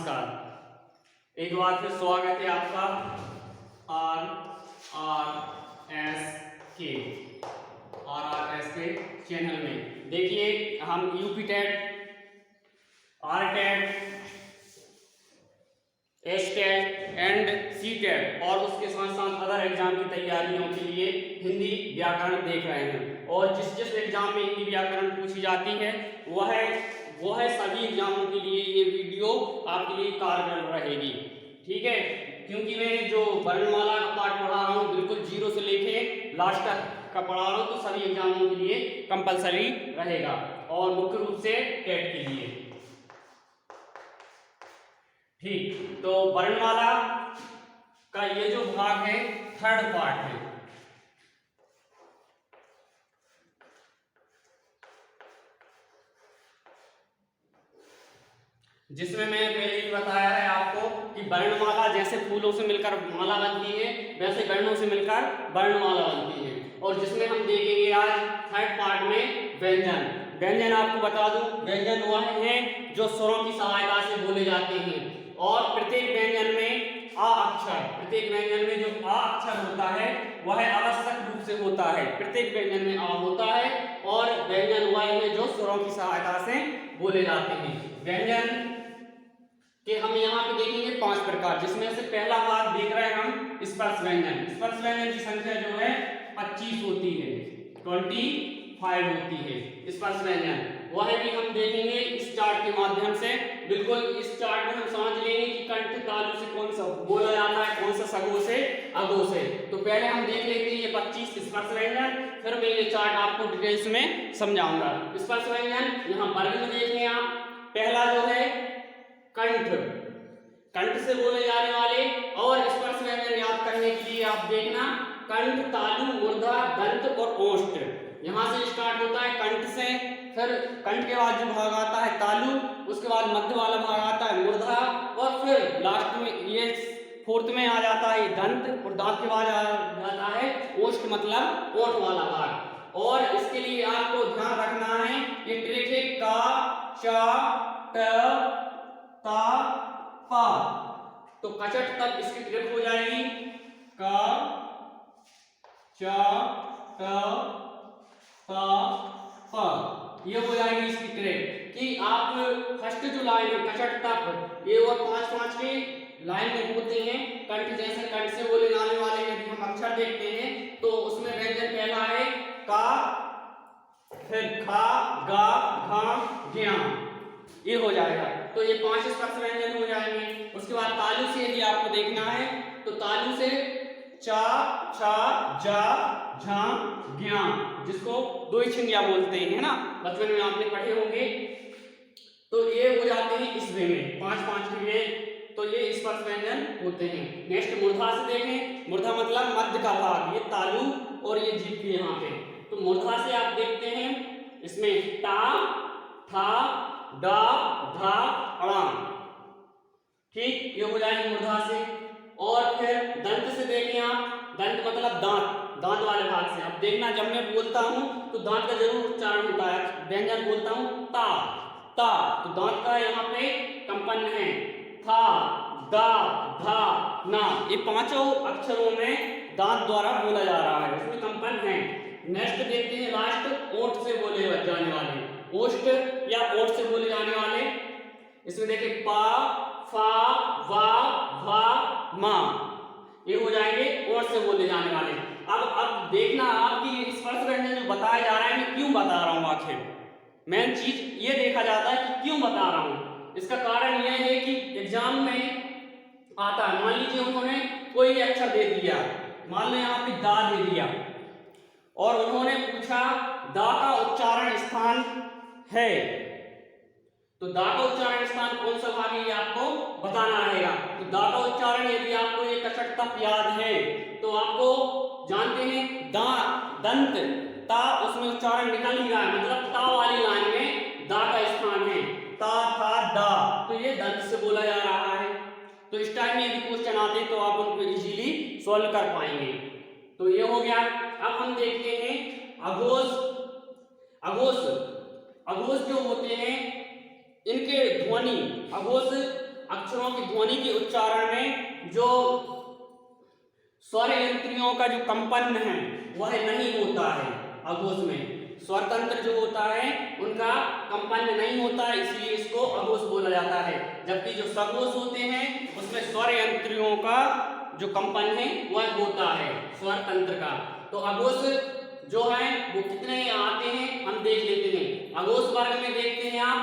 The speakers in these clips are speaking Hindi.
नमस्कार। एक बार फिर स्वागत है आपका आर आर एस के चैनल में। देखिए हम UP TET, R TET, S TET and C TET और उसके साथ साथ अदर एग्जाम की तैयारियों के लिए हिंदी व्याकरण देख रहे हैं। और जिस एग्जाम में हिंदी व्याकरण पूछी जाती है वह सभी एग्जामों के लिए ये वीडियो आपके लिए कारगर रहेगी। ठीक है, क्योंकि मैं जो वर्णमाला का पाठ पढ़ा रहा हूँ बिल्कुल जीरो से लेके लास्ट तक का पढ़ा रहा हूँ, तो सभी एग्जामों के लिए कंपलसरी रहेगा और मुख्य रूप से टेट के लिए। ठीक, तो वर्णमाला का ये जो भाग है थर्ड पार्ट है। जिसमें मैं पहले ही बताया है आपको कि वर्णमाला जैसे फूलों से मिलकर माला बनती है, वैसे वर्णों से मिलकर वर्णमाला बनती है। और जिसमें हम देखेंगे आज थर्ड पार्ट में व्यंजन आपको बता दूं, व्यंजन वह हैं जो स्वरों की सहायता से बोले जाते हैं। और प्रत्येक व्यंजन में प्रत्येक व्यंजन में जो आ अक्षर होता है वह आवश्यक रूप से होता है। प्रत्येक व्यंजन में आ होता है और व्यंजन वह है जो स्वरों की सहायता से बोले जाते हैं। व्यंजन कि हम यहाँ पे देखेंगे 5 प्रकार, जिसमें से पहला भाग देख रहे हैं हम स्पर्श व्यंजन। स्पर्श व्यंजन की संख्या जो है 25 होती है, 25 होती है स्पर्श व्यंजन। वह भी हम देखेंगे इस चार्ट के माध्यम से। बिल्कुल इस चार्ट में हम समझ लेंगे कि कंठ तालु से कौन सा बोला जाता है, कौन सा सगो से अगो से। तो पहले हम देख लेते हैं ये 25 स्पर्श व्यंजन, फिर मैं ये चार्ट आपको डिटेल्स में समझाऊंगा। स्पर्श व्यंजन यहाँ वर्ग में देख लें आप। पहला जो है कंठ से बोले जाने वाले और स्पर्श व्यंजन याद करने के लिए आप देखना कंठ, तालु, मूर्धा, दंत और ओष्ठ। यहां से स्टार्ट होता है कंठ से, फिर कंठ के बाद जो भाग आता है तालु, उसके बाद मध्य वाला भाग आता है मूर्धा और फिर लास्ट में ये फोर्थ में आ जाता है दंत और दांत के बाद आ जाता है ओष्ठ, मतलब ओठ वाला भाग। और इसके लिए आपको ध्यान रखना है ये ट्रिक है का, चा, ट, ता, पा। तो कचट तक इसकी ट्रिक हो जाएगी का, चा, ट, ता, पा। ये हो जाएगी इसकी ट्रिक कि आप फर्स्ट जो लाइन है कचट तक, ये और 5-5 के लाइन में होते हैं। कंठ जैसे कंठ से बोले जाने वाले यदि हम अक्षर देखते हैं तो उसमें व्यंजन पहला है का, फिर खा, गा, घा, ज्ञा, ये हो जाएगा। तो ये 5 स्पर्श व्यंजन हो जाएंगे। उसके बाद तालु से यदि आपको देखना है तो तालु से चा, छा, जा, झा, ज्ञा, जिसको दो छिंदिया बोलते हैं ना, बचपन में आपने पढ़े होंगे। तो ये हो जाते हैं इस वे में 5-5 के वे। तो ये स्पर्श व्यंजन होते हैं। नेक्स्ट मूर्धा से देखें। मूर्धा मतलब मध्य का भाग, ये तालु और ये जीभ के यहाँ पे। तो मूर्धा से आप देखते हैं इसमें टा, था, डा, धा, अड़ा। ठीक, ये हो जाएगी मूर्धा से। और फिर दंत से देखें आप, दंत मतलब दांत वाले भाग से। अब देखना जब मैं बोलता हूं तो दांत का जरूर उच्चारण होता है। व्यंजन बोलता हूं ता, तो दांत का यहाँ पे कंपन है। था, दा, धा, ना, ये 5 अक्षरों में दांत द्वारा बोला जा रहा है, उसमें कंपन है। नेक्स्ट देखते हैं लास्ट ओठ से बोले जाने वाले, ओष्ठ या ओठ से बोले जाने वाले। इसमें देखिए पा, फा, वा, भा, मा, ये हो जाएंगे ओठ से बोले जाने वाले। अब देखना आपकी स्पर्श व्यंजन जो बताया जा रहा है मैं क्यों बता रहा हूं, आखिर मेन चीज ये देखा जाता है कि क्यों बता रहा हूं। इसका कारण यह है कि एग्जाम में आता है, मान लीजिए उन्होंने कोई अक्षर दे दिया, मान लो यहाँ पे दा दे दिया और उन्होंने पूछा दा का उच्चारण स्थान है, तो दा का उच्चारण स्थान कौन सा भाग है ये आपको बताना रहेगा। तो दा का उच्चारण यदि आपको ये कचट तक याद है तो आपको जानते हैं दा, दंत, ता, उसमें उच्चारण निकल ही रहा है, मतलब ता वाली लाइन में दा का स्थान है, ता, था, दा, तो ये दंत से बोला जा रहा है। तो इस टाइम में यदि क्वेश्चन आते तो आप उनको इजीली सॉल्व कर पाएंगे। तो ये हो गया। अब हम देखते हैं अघोष जो होते हैं इनके ध्वनि, अघोष अक्षरों की ध्वनि के उच्चारण में जो स्वर इंद्रियों का जो कंपन है वह नहीं होता है। अघोष में स्वर तंत्र जो होता है उनका कंपन नहीं होता है, इसलिए इसको अघोष बोला जाता है। जबकि जो सघोष होते हैं उसमें स्वर इंद्रियों का जो कंपन है वह होता है स्वर तंत्र का। तो अघोष जो है वो कितने आते हैं हम देख लेते हैं। अघोष वर्ग में देखते हैं आप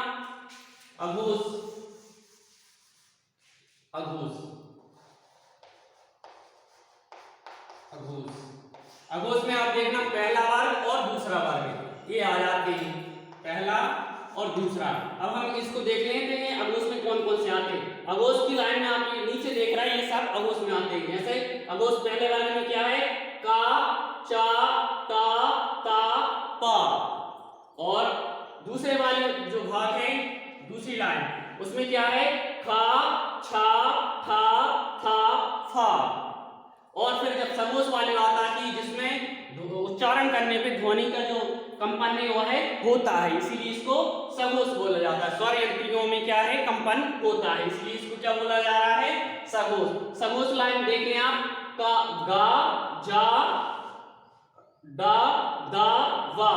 अघोष अघोष अघोष अघोष में आप देखना पहला वर्ग और दूसरा वर्ग ये आ जाते हैं, पहला और दूसरा। अब हम इसको देख लेते हैं अघोष में कौन कौन से आते हैं। अघोष की लाइन में आप नीचे देख रहे हैं ये सब अघोष में आते हैं। जैसे अघोष पहले वर्ग में क्या है, का, चा, ता, ता, पा। और दूसरे वाले जो भाग है दूसरी लाइन उसमें क्या है, खा, छा, ठा, था, फा। और फिर जब सघोष वाले बात आती है जिसमें उच्चारण करने पे ध्वनि का जो कंपन है वह होता है, इसीलिए इसको सघोष बोला जाता है। स्वर इंद्रियों में क्या है, कंपन होता है, इसलिए इसको क्या बोला जा रहा है, सघोष। सघोष लाइन देख लें आप, का, गा, जा, डा, दा, वा।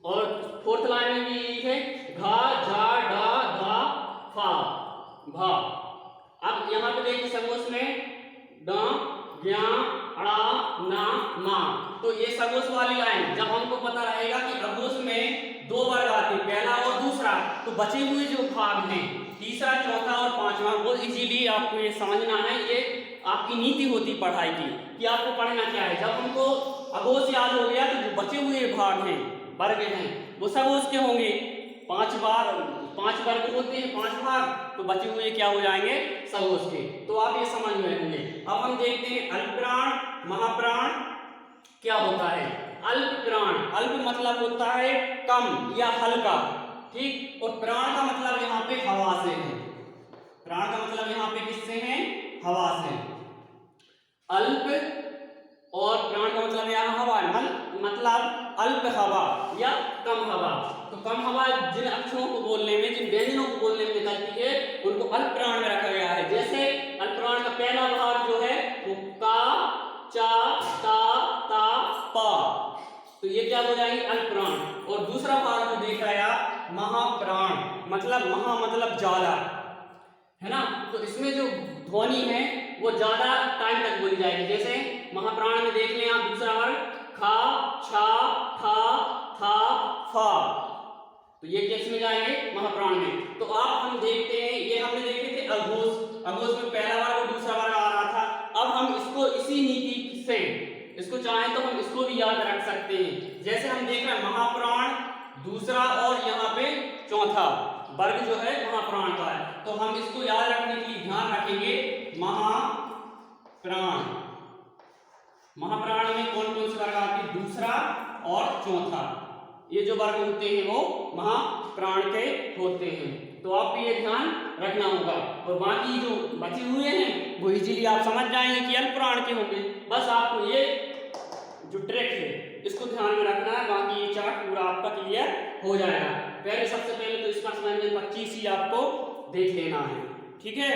और फोर्थ लाइन में भी यही है, घा, झा, डा, धा, फा, भा। अब यहाँ पे देखिए सघोष में ड, ज्ञा, अड़ा, ना, मा। तो ये सघोष वाली लाइन जब हमको पता रहेगा कि अघोष में दो वर्ग आते हैं, पहला और दूसरा, तो बचे हुए जो भाग हैं तीसरा, चौथा और पांचवा, वो इजीली आपको ये समझना है। ये आपकी नीति होती पढ़ाई की कि आपको पढ़ना क्या है। जब हमको अघोष याद हो गया तो जो बचे हुए भाग हैं, वर्ग हैं, वो सघोष के होंगे। पांच वर्ग होते हैं, 5 भाग, तो बचे हुए क्या हो जाएंगे, सघोष के। तो आप ये समझ में होंगे। अब हम देखते हैं अल्पप्राण, महाप्राण क्या होता है। अल्पप्राण, अल्प मतलब होता है कम या हल्का, ठीक। और प्राण का मतलब यहाँ पे हवा से है। प्राण का मतलब यहाँ पे किससे है, हवा से। अल्प और प्राण का मतलब यहाँ हवा है, मतलब अल्प हवा या कम हवा। तो कम हवा जिन अक्षरों को बोलने में, जिन व्यंजनों को बोलने में निकलती है उनको अल्प प्राण में रखा गया है। जैसे अल्प प्राण का पहला भाग जो है वो का, चा, ता, ता, पा, तो ये क्या हो जाएंगे, अल्प प्राण। और दूसरा भाग जो देख रहे हैं आप, महाप्राण, मतलब महा मतलब ज्यादा, है ना। तो इसमें जो ध्वनि है वो ज्यादा टाइम तक बोली जाएगी। जैसे महाप्राण में देख लें आप दूसरा वर्ग, खा, छा, ठा, था, फा, तो ये किस में जाएंगे, महाप्राण में। तो आप हम देखते हैं, ये हमने देखे थे अघोष। अघोष में पहला वर्ग और दूसरा वर्ग आ रहा था। अब हम इसको इसी नीति से, इसको चाहें तो हम इसको भी याद रख सकते हैं। जैसे हम देख रहे हैं महाप्राण दूसरा और यहाँ पे चौथा वर्ग जो है महाप्राण का है, तो हम इसको याद रखने के लिए ध्यान रखेंगे महाप्राण। महाप्राण में कौन कौन से वर्ग आते हैं, दूसरा और चौथा, ये जो वर्ग होते हैं वो महाप्राण के होते हैं। तो आपको ये ध्यान रखना होगा। और बाकी जो बचे हुए हैं वो इजीली आप समझ जाएंगे कि अल्पप्राण के होंगे। बस आपको ये जो ट्रिक है इसको ध्यान में रखना है, बाकी ये चार्ट पूरा आपका क्लियर हो जाएगा। पहले सबसे पहले तो स्पर्श व्यंजन 25 ही आपको देख लेना है, ठीक है।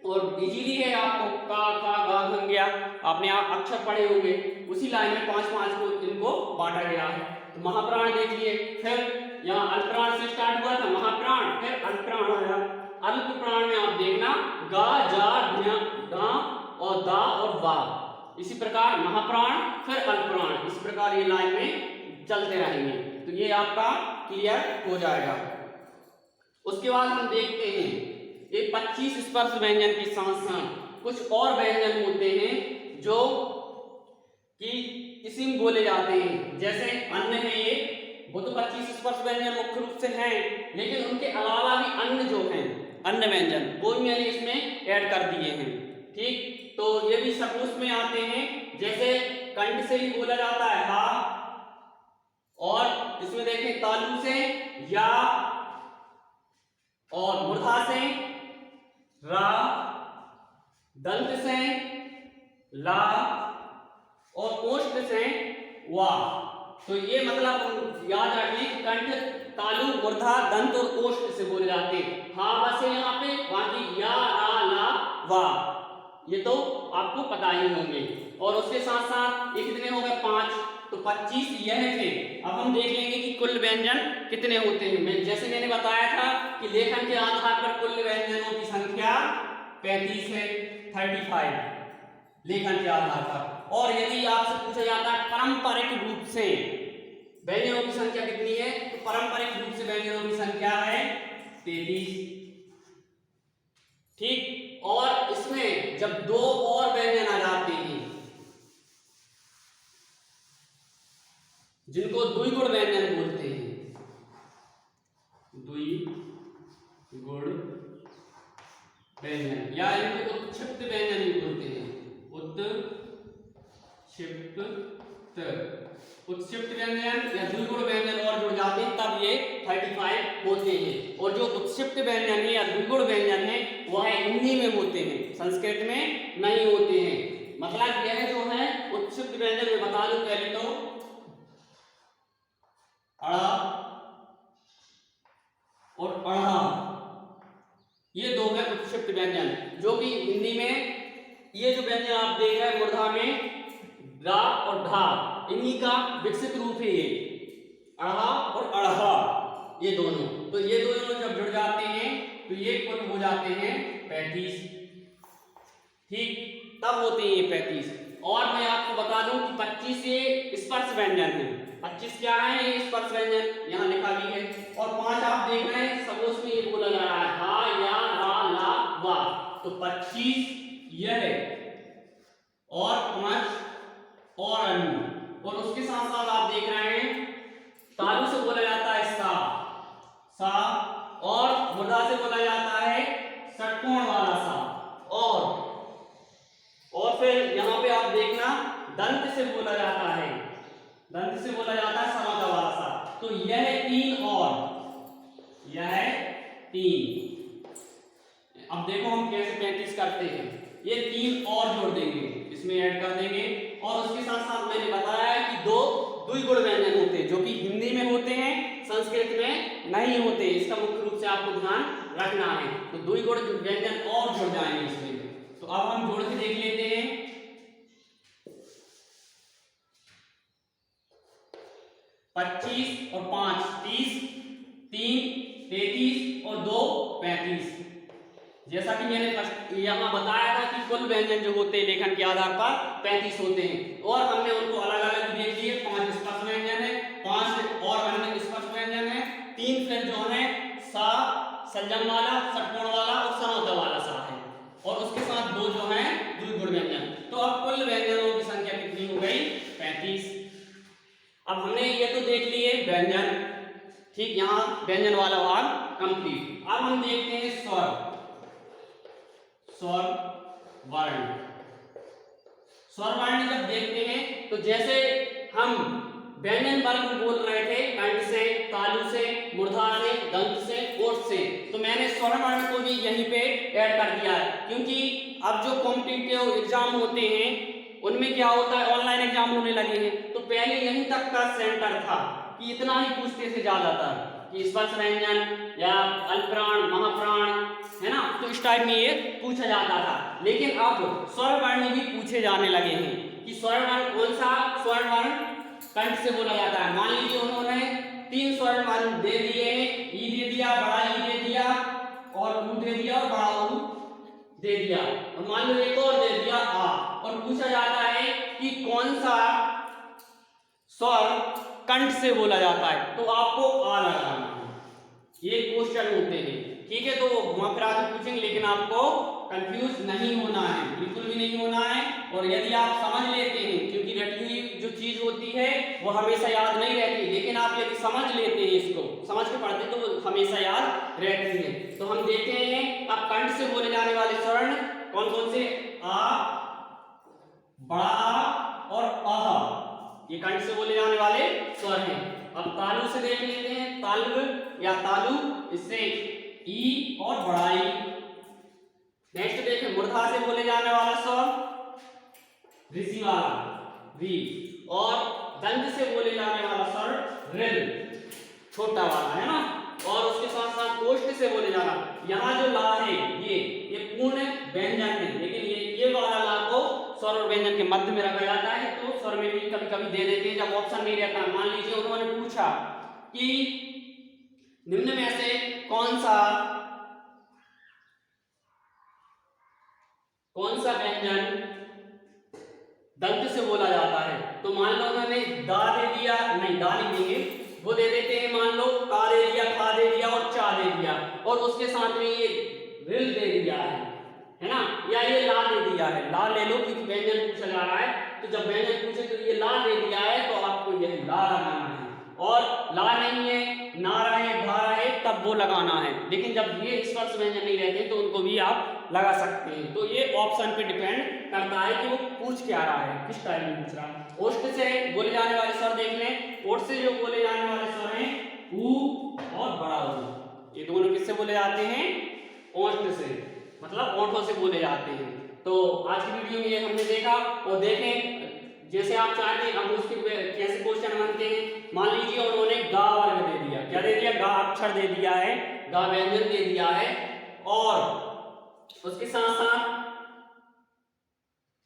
और इजीली है, आपको का, गा, गंग्या आपने आप अक्षर पढ़े होंगे, उसी लाइन में 5-5 को इनको बांटा गया है। तो महाप्राण देख लिए, फिर यहाँ अल्पप्राण से स्टार्ट हुआ था महाप्राण, फिर अल्पप्राण आया। अल्पप्राण में आप देखना गा, जा, ढा और दा और वा, इसी प्रकार महाप्राण फिर अल्पप्राण, इस प्रकार ये लाइन में चलते रहेंगे। तो ये आपका क्लियर हो जाएगा। उसके बाद हम देखते हैं ये 25 स्पर्श व्यंजन के साथ साथ कुछ और व्यंजन होते हैं जो कि इसी में बोले जाते हैं। जैसे अन्न है ये, वो तो 25 स्पर्श व्यंजन मुख्य रूप से हैं, लेकिन उनके अलावा भी अन्य जो हैं अन्य व्यंजन वो भी मैंने इसमें ऐड कर दिए हैं, ठीक। तो ये भी सघोष में आते हैं। जैसे कंठ से ही बोला जाता है हा, और इसमें देखें तालु से या, और मूर्धा से रा, दंत से ला और ओष्ठ से वा। तो ये मतलब याद रखिए कंठ तालु मूर्धा दंत और ओष्ठ से बोले जाते हैं। हा बस है यहाँ पे, बाकी या रा ला वा ये तो आपको पता ही होंगे। और उसके साथ साथ ये कितने हो गए 5, तो 25 यह थे। अब हम देख लेंगे कि कुल व्यंजन कितने होते हैं। जैसे मैंने बताया था कि लेखन के आधार पर कुल व्यंजनों की संख्या 35 है, 35 लेखन के आधार पर। और यदि आपसे पूछा जाता है पारंपरिक रूप से व्यंजनों की संख्या कितनी है, तो पारंपरिक रूप से व्यंजनों की संख्या है 33। ठीक, और इसमें जब दो और व्यंजन आ जाते हैं जिनको द्विगुण व्यंजन बोलते हैं, द्विगुण व्यंजन या इनको उत्क्षिप्त व्यंजन भी बोलते हैं, उत्क्षिप्त व्यंजन या द्विगुण व्यंजन और जुड़ जाते हैं तब ये 35 होते हैं। और जो उत्क्षिप्त व्यंजन है या द्विगुण व्यंजन है वह हिंदी में होते हैं, संस्कृत में नहीं होते हैं। मतलब यह जो है उत्क्षिप्त व्यंजन में बता दूं पहले तो अड़ा और अढ़ा, ये दो है उत्क्षिप्त व्यंजन जो कि हिंदी में ये जो व्यंजन आप देख रहे हैं मूर्धा में रा और ढा, इन्हीं का विकसित रूप है ये अढ़ा और अढ़ा, ये दोनों। तो ये दोनों जब जुड़ जाते हैं तो ये कुल हो जाते हैं 35। ठीक, तब होते हैं ये 35। और मैं आपको बता दूं कि 25 ये स्पर्श व्यंजन है। 25 क्या है, ये स्पर्श व्यंजन यहाँ लिखा भी है। और 5 आप देख रहे हैं सब उसमें ये बोला जा रहा है हा या रा ला वा, तो 25 यह है और 5 और अन्य। और उसके साथ साथ आप देख रहे हैं तालु से बोला जाता है सा, और मूर्धा से बोला जाता है षटकोण वाला सा। और फिर यहाँ पे आप देखना दंत से बोला जाता है, दंत से बोला जाता है समाता वाला सा। तो यह 3 और यह 3। अब देखो हम कैसे 35 करते हैं, ये 3 और जोड़ देंगे, इसमें ऐड कर देंगे। और उसके साथ साथ मैंने बताया कि दो द्विगुण व्यंजन होते हैं जो कि हिंदी में होते हैं, संस्कृत में नहीं होते। इसका मुख्य रूप से आपको ध्यान रखना है। तो द्विगुण व्यंजन और जुड़ जाएंगे इसमें। तो अब हम जोड़ के देख लेते हैं। 25 और 5 30, 3 33 और 2 35। जैसा कि मैंने यहाँ बताया था कि कुल व्यंजन जो होते हैं लेखन के आधार पर 35 होते हैं। और हमने उनको अलग अलग देख लिए। 5 स्पर्श व्यंजन है, 5 और अन्य स्पर्श व्यंजन है, 3 फिर जो है सा संजम वाला, षटकोण वाला और समाता वाला सा है, और उसके साथ 2 जो है द्विगुण व्यंजन। तो अब कुल व्यंजनों की संख्या कितनी हो गई 35। अब हमने ये तो देख लिए व्यंजन। ठीक, यहाँ व्यंजन वाला भाग कंप्लीट। अब हम देखते हैं स्वर, स्वर वर्ण। स्वर वर्ण जब देखते हैं तो जैसे हम व्यंजन वर्ण बोल रहे थे कंठ से, तालु से, मूर्धा से, दंत से, ओष्ठ से, तो मैंने स्वर वर्ण को भी यहीं पे ऐड कर दिया है। क्योंकि अब जो कॉम्पिटिटिव एग्जाम होते हैं उनमें क्या होता है, ऑनलाइन एग्जाम होने लगे हैं, तो पहले यहीं तक का सेंटर था कि इतना ही पूछते थे ज्यादातर कि स्पर्श व्यंजन या अल्पप्राण, महाप्राण, है ना, तो इस टाइप में ये पूछा जाता था। लेकिन अब स्वर वर्ण भी पूछे जाने लगे हैं कि स्वर वर्ण कौन सा स्वर वर्ण कंठ से बोला जाता है। मान लीजिए उन्होंने 3 स्वर्ण वर्ण दे दिए, ई दे दिया, बड़ा ई दे दिया, और ऊ दे दिया और बड़ा ऊ दे दिया, और मान लो एक और दे दिया आ, और पूछा जाता है कि कौन सा स्वर कंठ से बोला जाता है, तो आपको आ लगाना है। ये क्वेश्चन होते हैं। ठीक है, तो घुमा फिरा के पूछेंगे, लेकिन आपको कंफ्यूज नहीं होना है, बिल्कुल भी नहीं होना है। और यदि आप समझ लेते हैं, क्योंकि रटी हुई जो चीज होती है वो हमेशा याद नहीं रहती, लेकिन आप यदि समझ लेते हैं, इसको समझ के पढ़ते हैं तो वो हमेशा याद रहती है। तो हम देखते हैं अब कंठ से बोले जाने वाले स्वर्ण कौन कौन से, आ, बड़ा आ और अह, ये कंठ से बोले जाने वाले स्वर हैं। अब तालु से देख लेते हैं, तालु या तालु, इससे ई और बड़ा ई। नेक्स्ट देखें मूर्धा से बोले जाने वाला स्वर ऋषि वाला री, और दंत से बोले जाने वाला स्वर रिल। छोटा वाला है ना, और उसके साथ साथ ओष्ठ से बोले जाना। यहाँ जो ला है ये पूर्ण व्यंजन है, लेकिन ये वाला ला को स्वर और व्यंजन के मध्य में रखा जाता है, तो स्वर में भी कभी कभी दे देते हैं जब ऑप्शन नहीं रहता। मान लीजिए उन्होंने पूछा कि निम्न में से कौन सा व्यंजन दंत से बोला जाता है, तो मान लो उन्होंने दा दे दिया, नहीं दा नहीं देंगे, वो दे देते हैं मान लो का दे दिया, खा दे दिया और चा दे दिया, और उसके साथ में ये रिल दे दिया है ना, या ये ला दे दिया है। ला ले लो क्योंकि व्यंजन पूछा जा रहा है, तो जब व्यंजन पूछे तो ये ला दे दिया है, तो आपको यह ला लगाना है, और ला नहीं है, ना रहे, धा रहे, तब वो लगाना है। लेकिन जब ये स्पर्श व्यंजन नहीं रहते तो उनको भी आप लगा सकते हैं। तो ये ऑप्शन पे डिपेंड करता है कि वो पूछ क्या रहा है, किस टाइप में पूछ रहा है। ओष्ठ से बोले जाने वाले स्वर देख लें। ओष्ठ से जो बोले जाने वाले स्वर हैं ऊ और बड़ा ऊ, ये दोनों किससे बोले जाते हैं? ओष्ठ से, मतलब ओठों से बोले जाते हैं। तो आज की वीडियो में ये हमने देखा, और देखें जैसे आप चाहते हैं अब उसके कैसे क्वेश्चन बनते हैं। मान लीजिए उन्होंने गा वर्ग दे दिया, क्या दे दिया? गा अक्षर दे दिया है, गा व्यंजन दे दिया है, और उसके साथ साथ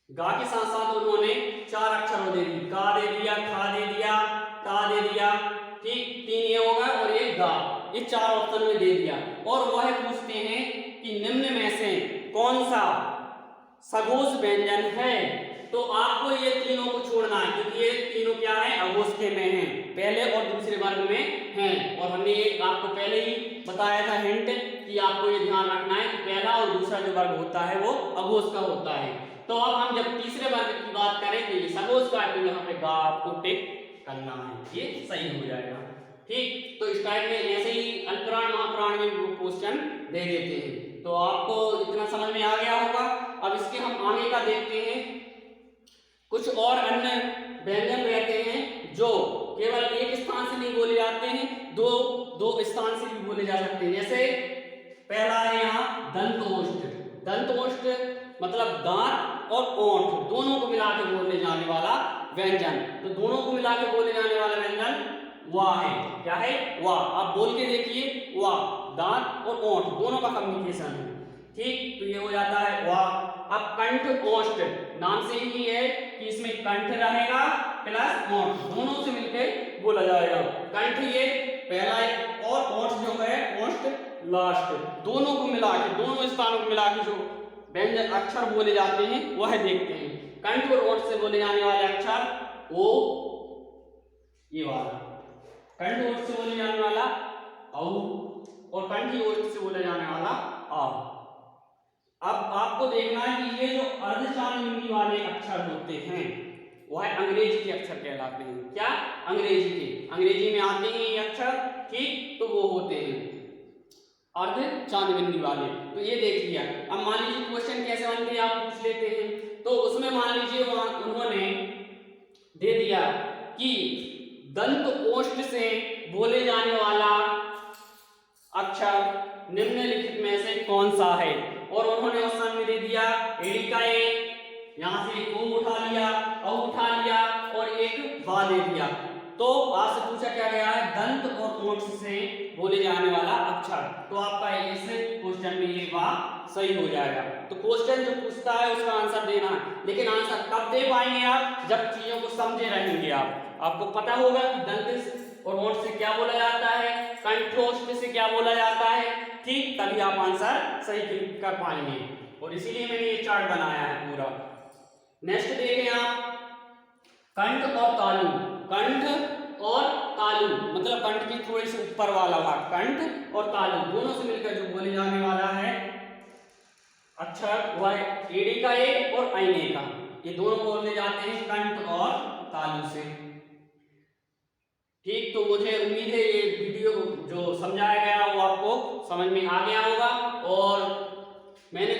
गा के साथ साथ उन्होंने 4 अक्षर दे दिए, का दे दिया, खा दे दिया, ता दे दिया, ठीक, 3 ये होगा और एक गा, ये 4 ऑप्शन में दे दिया। और वह पूछते हैं कि निम्न में से कौन सा सघोष व्यंजन है, तो आपको ये तीनों को छोड़ना है, क्योंकि ये तीनों क्या है? अघोषके में हैं, पहले और दूसरे वर्ग में हैं। और हमने ये आपको पहले ही बताया था हिंट कि आपको ये ध्यान रखना है कि पहला और दूसरा जो वर्ग होता है वो अघोष का होता है। तो अब हम जब तीसरे वर्ग की बात करें तो ये सघोष का है, तो यहाँ पे गा आपको टिक करना है, ये सही हो जाएगा। ठीक, तो इस टाइप में ऐसे ही अल्पप्राण महाप्राण में वो क्वेश्चन दे देते हैं। तो आपको इतना समझ में आ गया होगा। अब इसके हम आगे का देखते हैं। कुछ और अन्य व्यंजन रहते हैं जो केवल एक स्थान से नहीं बोले जाते हैं, दो स्थान से भी बोले जा सकते हैं। जैसे पहला है यहाँ दंतोष्ठ। दंतोष्ठ मतलब दांत और ओंठ दोनों को मिला के बोलने जाने वाला व्यंजन। तो दोनों को मिला के बोले जाने वाला व्यंजन वाह है। क्या है? वाह। आप बोल के देखिए, वाह, दांत और ओंठ दोनों का कम्युनिकेशन है। ठीक, तो ये हो जाता है वाह। अब कंठ ओष्ठ, नाम से ही है कि इसमें कंठ रहेगा प्लस ओंठ, दोनों से मिलकर बोला जाएगा। कंठ ये पहला है, और ओष्ठ जो है ओष्ठ लास्ट, दोनों को मिला के, दोनों स्थानों को मिला के जो व्यंजन अक्षर बोले जाते हैं वह देखते हैं। कंठ और ओष्ठ से बोले जाने वाले अक्षर ओ, ये वाला कंठ ओष्ठ से बोले जाने वाला औ, और कंठी ओष्ठ से बोले जाने वाला आ। अब आपको देखना है कि ये जो अर्धचांद्रबिंदी वाले अक्षर होते हैं वह अंग्रेजी के अक्षर कहलाते हैं। क्या? अंग्रेजी के, अंग्रेजी में आते हैं ये अक्षर, ठीक, तो वो होते हैं अर्धचांद्रबिंदी वाले। तो ये देख लिया। अब मान लीजिए क्वेश्चन कैसे बनते हैं आप पूछ लेते हैं। तो उसमें मान लीजिए उन्होंने दे दिया कि दंत ओष्ठ से बोले जाने वाला अक्षर निम्नलिखित में से कौन सा है, और उन्होंने ऑप्शन में दे दिया एड़ी का ए, यहाँ से एक ओ उठा लिया, औ उठा लिया, और एक बा दे दिया। तो आपसे पूछा क्या गया है? दंत और ओष्ठ से बोले जाने वाला अक्षर। तो आपका इस क्वेश्चन में ये बात सही हो जाएगा। तो क्वेश्चन जो पूछता है उसका आंसर देना है, लेकिन आंसर कब दे पाएंगे आप? जब चीजों को समझे रहेंगे आपको पता होगा कि दंत और ओष्ठ से क्या बोला जाता है, कंठोष्ठ से क्या बोला जाता है, ठीक, तभी आप आंसर सही कर पाएंगे। और इसीलिए मैंने ये चार्ट बनाया है पूरा। नेक्स्ट देखें आप, कंठ और तालु। कंठ और तालु मतलब कंठ की थोड़ी सी ऊपर वाला भाग, कंठ और तालु दोनों से मिलकर जो बोले जाने वाला है अक्षर वह एड़ी का ए और आईने का, ये दोनों बोले जाते हैं कंठ और तालु से। ठीक, तो मुझे उम्मीद है ये वीडियो जो समझाया गया वो आपको समझ में आ गया होगा। और मैंने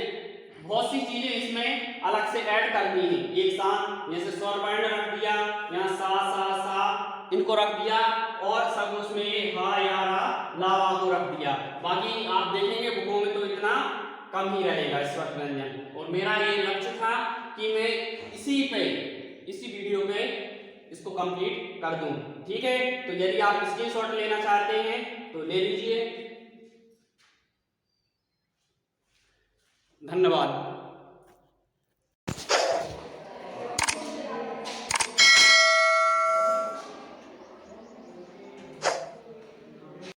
बहुत सी चीजें इसमें अलग से ऐड कर दी है एक साथ, जैसे स्वर वर्ण रख दिया, यहाँ सा इनको रख दिया, और सब उसमें हा या रा लावा को रख दिया। बाकी आप देखेंगे बुकों में तो इतना कम ही रहेगा स्वर व्यंजन। और मेरा ये लक्ष्य था कि मैं इसी वीडियो पे इसको कंप्लीट कर दूं। ठीक है, तो यदि आप स्क्रीनशॉट लेना चाहते हैं तो ले लीजिए। धन्यवाद।